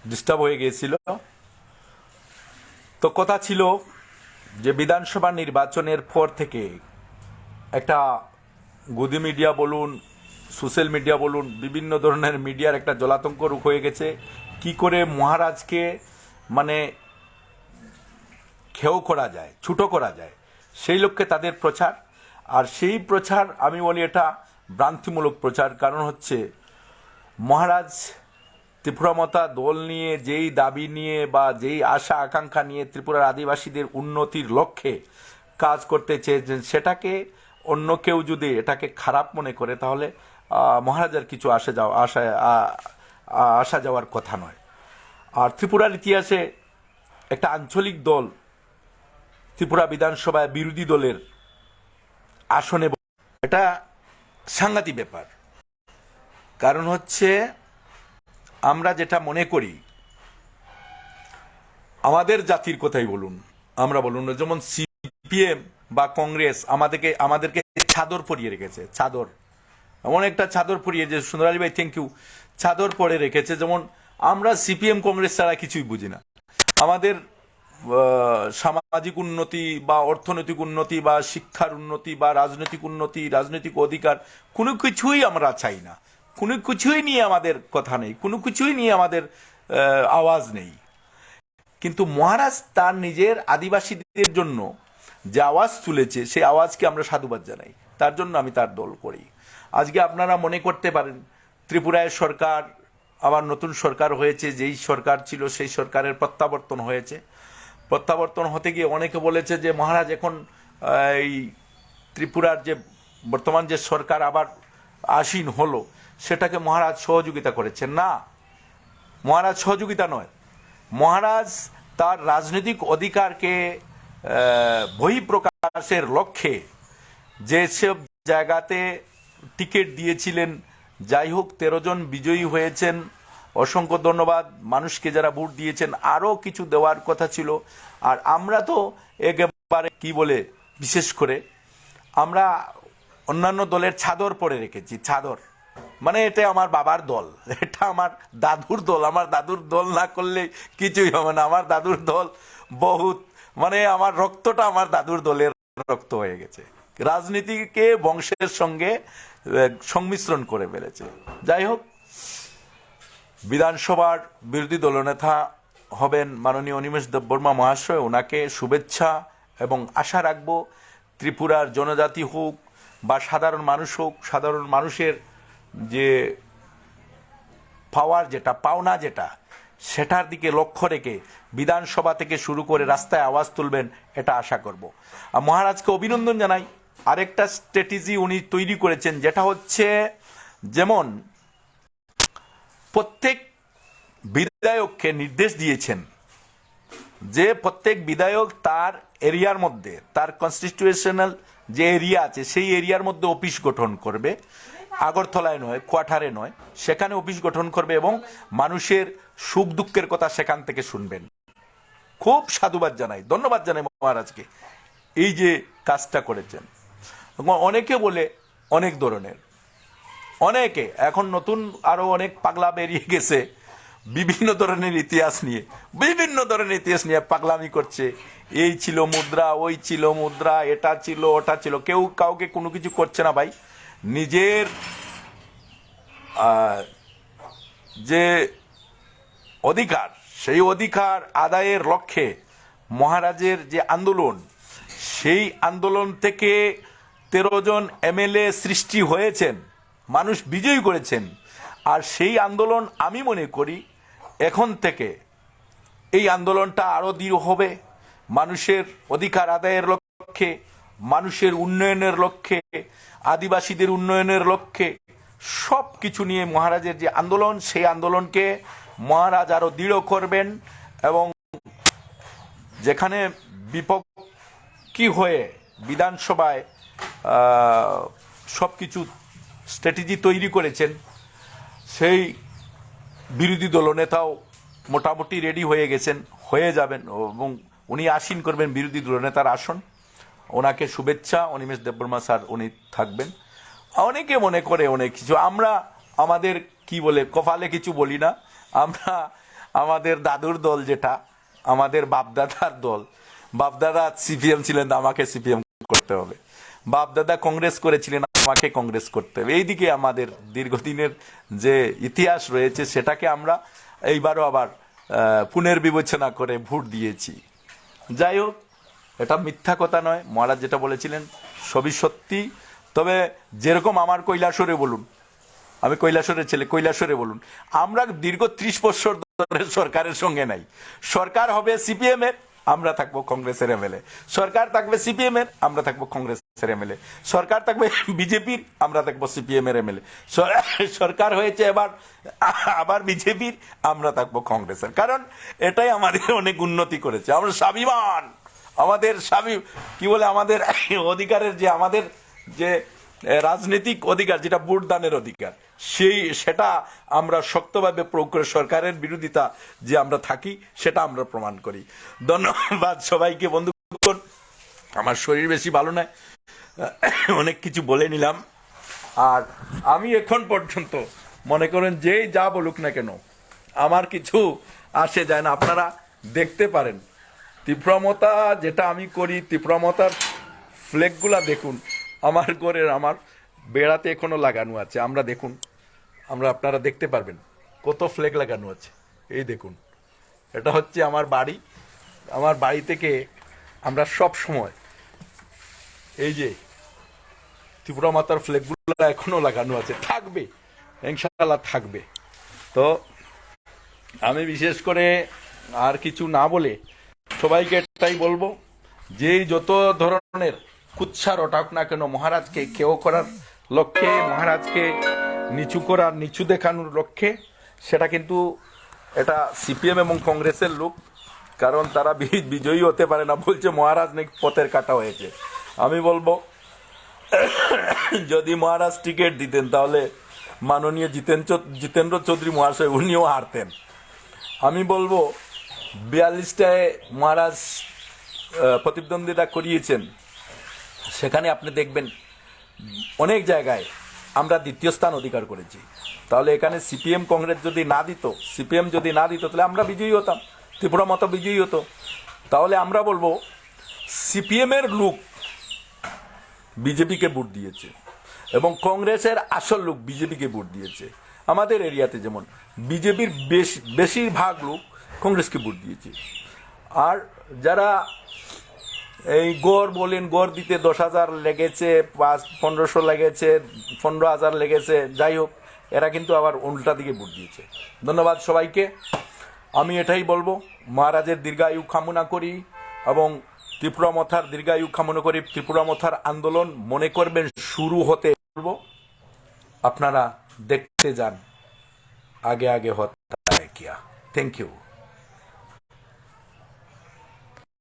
Disturb হয়ে গিয়েছিল। তো কথা ছিল যে বিধানসভা নির্বাচনের পর থেকে একটা গদি মিডিয়া বলুন, সোশ্যাল মিডিয়া বলুন, বিভিন্ন ধরনের মিডিয়ার একটা জলাতঙ্ক রূপ হয়ে গেছে। কি করে মহারাজকে মানে খেও করা যায়, ছুটো করা যায়, সেই লক্ষ্যে তাদের প্রচার। আর সেই প্রচার আমি বলি এটা ভ্রান্তিমূলক প্রচার। কারণ হচ্ছে মহারাজ ত্রিপুরামতা দল নিয়ে যেই দাবি নিয়ে বা যেই আশা আকাঙ্ক্ষা নিয়ে ত্রিপুরার আদিবাসীদের উন্নতির লক্ষ্যে কাজ করতে চেয়েছেন, সেটাকে অন্য কেউ যদি এটাকে খারাপ মনে করে তাহলে মহারাজার কিছু আসা যাওয়ার কথা নয়। আর ত্রিপুরার ইতিহাসে একটা আঞ্চলিক দল ত্রিপুরা বিধানসভায় বিরোধী দলের আসনে এটা সাংঘাতিক ব্যাপার। কারণ হচ্ছে আমরা যেটা মনে করি, আমাদের জাতির কথাই বলুন, আমরা বলুন, যেমন সিপিএম বা কংগ্রেস আমাদেরকে চাদর পরিয়ে রেখেছে। চাদর, এমন একটা চাদর পরিয়ে, যে সুন্দর আলী ভাই থ্যাংক ইউ, চাদর পরে রেখেছে। যেমন আমরা সিপিএম কংগ্রেস ছাড়া কিছুই বুঝি না। আমাদের সামাজিক উন্নতি বা অর্থনৈতিক উন্নতি বা শিক্ষার উন্নতি বা রাজনৈতিক উন্নতি, রাজনৈতিক অধিকার, কোনো কিছুই আমরা চাই না। কোনো কিছুই নিয়ে আমাদের কথা নেই, কোনো কিছুই নিয়ে আমাদের আওয়াজ নেই। কিন্তু মহারাজ তার নিজের আদিবাসীদের জন্য যে আওয়াজ তুলেছে, সেই আওয়াজকে আমরা সাধুবাদ জানাই। তার জন্য আমি তার দল করি। আজকে আপনারা মনে করতে পারেন ত্রিপুরায় সরকার, আবার নতুন সরকার হয়েছে, যেই সরকার ছিল সেই সরকারের প্রত্যাবর্তন হয়েছে। প্রত্যাবর্তন হতে গিয়ে অনেকে বলেছে যে মহারাজ এখন এই ত্রিপুরার যে বর্তমান যে সরকার আবার আসীন হলো, সেটাকে মহারাজ সহযোগিতা করেছেন। না, মহারাজ সহযোগিতা নয়, মহারাজ তার রাজনৈতিক অধিকারকে বহিঃপ্রকাশের লক্ষ্যে যেসব জায়গাতে টিকিট দিয়েছিলেন, যাই হোক 13 জন বিজয়ী হয়েছেন, অসংখ্য ধন্যবাদ মানুষকে যারা ভোট দিয়েছেন। আরও কিছু দেওয়ার কথা ছিল। আর আমরা তো একেবারে কি বলে, বিশেষ করে আমরা অন্যান্য দলের চাদর পরে রেখেছি। চাদর মানে এটা আমার বাবার দল, এটা আমার দাদুর দল। আমার দাদুর দল না করলে কিছুই হবে না। আমার দাদুর দল বহুত, মানে আমার রক্তটা আমার দাদুর দলের রক্ত হয়ে গেছে। রাজনীতিকে বংশের সঙ্গে সংমিশ্রণ করে ফেলেছে। যাই হোক, বিধানসভার বিরোধী দলনেতা হবেন মাননীয় অনিমেষ দেববর্মা মহাশয়, ওনাকে শুভেচ্ছা এবং আশা রাখবো ত্রিপুরার জনজাতি হোক বা সাধারণ মানুষ হোক, সাধারণ মানুষের যে পাওয়ার, যেটা পাওনা, যেটা সেটার দিকে লক্ষ্য রেখে বিধানসভা থেকে শুরু করে রাস্তায় আওয়াজ তুলবেন, এটা আশা করব। আর মহারাজকে অভিনন্দন জানাই। আরেকটা স্ট্র্যাটেজি উনি তৈরি করেছেন, যেটা হচ্ছে যেমন প্রত্যেক বিধায়ককে নির্দেশ দিয়েছেন যে প্রত্যেক বিধায়ক তার এরিয়ার মধ্যে, তার কনস্টিটিউশনাল যে এরিয়া আছে সেই এরিয়ার মধ্যে অফিস গঠন করবে। আগরতলায় নয়, কোয়ার্টারে নয়, সেখানে অফিস গঠন করবে এবং মানুষের সুখ দুঃখের কথা সেখান থেকে শুনবেন। খুব সাধুবাদ জানাই, ধন্যবাদ জানাই মহারাজকে, এই যে কাজটা করেছেন। অনেকে বলে অনেক ধরনের, অনেকে এখন নতুন আরো অনেক পাগলা বেরিয়ে গেছে, বিভিন্ন ধরনের ইতিহাস নিয়ে পাগলামি করছে। এই ছিল মুদ্রা, ওই ছিল মুদ্রা, এটা ছিল, ওটা ছিল। কেউ কাউকে কোনো কিছু করছে না ভাই। নিজের যে অধিকার, সেই অধিকার আদায়ের লক্ষ্যে মহারাজের যে আন্দোলন, সেই আন্দোলন থেকে 13 জন এমএলএ সৃষ্টি হয়েছেন, মানুষ বিজয়ী করেছেন। আর সেই আন্দোলন আমি মনে করি এখন থেকে এই আন্দোলনটা আরো দৃঢ় হবে। মানুষের অধিকার আদায়ের লক্ষ্যে, মানুষের উন্নয়নের লক্ষ্যে, আদিবাসীদের উন্নয়নের লক্ষ্যে, সব কিছু নিয়ে মহারাজের যে আন্দোলন, সেই আন্দোলনকে মহারাজ আরো দৃঢ় করবেন। এবং যেখানে বিপক্ষী হয়ে বিধানসভায় সব কিছু স্ট্র্যাটেজি তৈরি করেছেন, সেই বিরোধী দলনেতাও মোটামুটি রেডি হয়ে গেছেন, হয়ে যাবেন এবং উনি আসীন করবেন বিরোধী দলনেতার আসন। ওনাকে শুভেচ্ছা। অনিমেষ দেববর্মা স্যার উনি থাকবেন। অনেকে মনে করে অনেক কিছু, আমরা আমাদের কি বলে কপালে কিছু বলি না। আমরা আমাদের দাদুর দল যেটা, আমাদের বাপদাদার দল, বাপদাদা সিপিএম ছিলেন, আমাকে সিপিএম করতে হবে। বাপদাদা কংগ্রেস করেছিলেন, আমাকে কংগ্রেস করতে হবে। এইদিকে আমাদের দীর্ঘদিনের যে ইতিহাস রয়েছে সেটাকে আমরা এইবারও আবার পুনর্বিবেচনা করে ভোট দিয়েছি। যাই হোক, এটা মিথ্যা কথা নয়, মহারাজ যেটা বলেছিলেন সবই সত্যি। তবে যেরকম আমার কৈলাসরে বলুন, আমি কৈলাসরের ছেলে, কৈলাসরে বলুন, আমরা দীর্ঘ 30 বছর ধরে সরকারের সঙ্গে নাই। সরকার হবে সিপিএম এর, আমরা থাকবো কংগ্রেসের এমএলএ। সরকার থাকবে সিপিএম এর, আমরা থাকবো কংগ্রেসের এমএলএ। সরকার থাকবে বিজেপির, আমরা থাকবো সিপিএম এর এমএলএ। সরকার হয়েছে এবার আবার বিজেপির, আমরা থাকবো কংগ্রেসের। কারণ এটাই আমাদের অনেক উন্নতি করেছে। আমরা স্বাভিমান, আমাদের কি বলে, আমাদের অধিকারের যে, আমাদের যে রাজনৈতিক অধিকার, যেটা ভোট দানের অধিকার, সেটা আমরা শক্তভাবে প্রয়োগ করে সরকারের বিরোধিতা যে আমরা থাকি, সেটা আমরা প্রমাণ করি। ধন্যবাদ সবাইকে। বন্ধুগণ, আমার শরীর বেশি ভালো নয়, অনেক কিছু বলে নিলাম। আর আমি এখন পর্যন্ত মনে করেন যেই যা বলুক না কেন, আমার কিছু আসে যায় না। আপনারা দেখতে পারেন তীব্রমতা যেটা আমি করি, তীব্রমতার ফ্লেগগুলা দেখুন আমার ঘরের, আমার বেড়াতে এখনো লাগানো আছে। আমরা দেখুন, আপনারা দেখতে পারবেন কত ফ্লেগ লাগানো আছে। এই দেখুন, এটা হচ্ছে আমার বাড়ি। আমার বাড়ি থেকে আমরা সব সময় এই যে ত্রিপুরা ফ্লেগগুলো এখনো লাগানো আছে, থাকবে ইনশাআল্লাহ থাকবে। তো আমি বিশেষ করে আর কিছু না বলে সবাইকে এটাই বলবো, যেই যত ধরনের কুৎসা রটাক না কেন, মহারাজকে কেউ করার লক্ষ্যে, মহারাজকে নিচু করার, নিচু দেখানোর লক্ষ্যে, সেটা কিন্তু এটা সিপিএম এবং কংগ্রেসের লোক। কারণ তারা বিজয়ী হতে পারে না, বলছে মহারাজ নাকি পথের কাটা হয়েছে। আমি বলবো যদি মহারাজ টিকিট দিতেন তাহলে মাননীয় জিতেন্দ্র চৌধুরী মহাশয় উনিও হারতেন। আমি বলবো 42টায় মহারাজ প্রতিদ্বন্দ্বিতা করিয়েছেন, সেখানে আপনি দেখবেন অনেক জায়গায় আমরা দ্বিতীয় স্থান অধিকার করেছি। তাহলে এখানে সিপিএম কংগ্রেস যদি না দিত, সিপিএম যদি না দিত, তাহলে আমরা বিজয়ী হতাম, ত্রিপুরা মতো বিজয়ী হতো। তাহলে আমরা বলবো সিপিএম এর লোক বিজেপিকে ভোট দিয়েছে এবং কংগ্রেসের আসল লোক বিজেপিকে ভোট দিয়েছে। আমাদের এরিয়াতে যেমন বিজেপির বেশিরভাগ লোক কংগ্রেসকে ভোট দিয়েছে। আর যারা এই গড় বলেন, গড় দিতে 10,000 লেগেছে, 1500 লেগেছে, 15,000 লেগেছে, যাই হোক, এরা কিন্তু আবার উল্টা দিকে ভোট দিয়েছে। ধন্যবাদ সবাইকে। আমি এটাই বলবো, মহারাজের দীর্ঘায়ু কামনা করি এবং ত্রিপুরা মথার দীর্ঘায়ু কামনা করি। ত্রিপুরা মথার আন্দোলন মনে করবেন শুরু হতে বলবো, আপনারা দেখতে যান, আগে আগে হতা হ্যায় কিয়া। Thank you.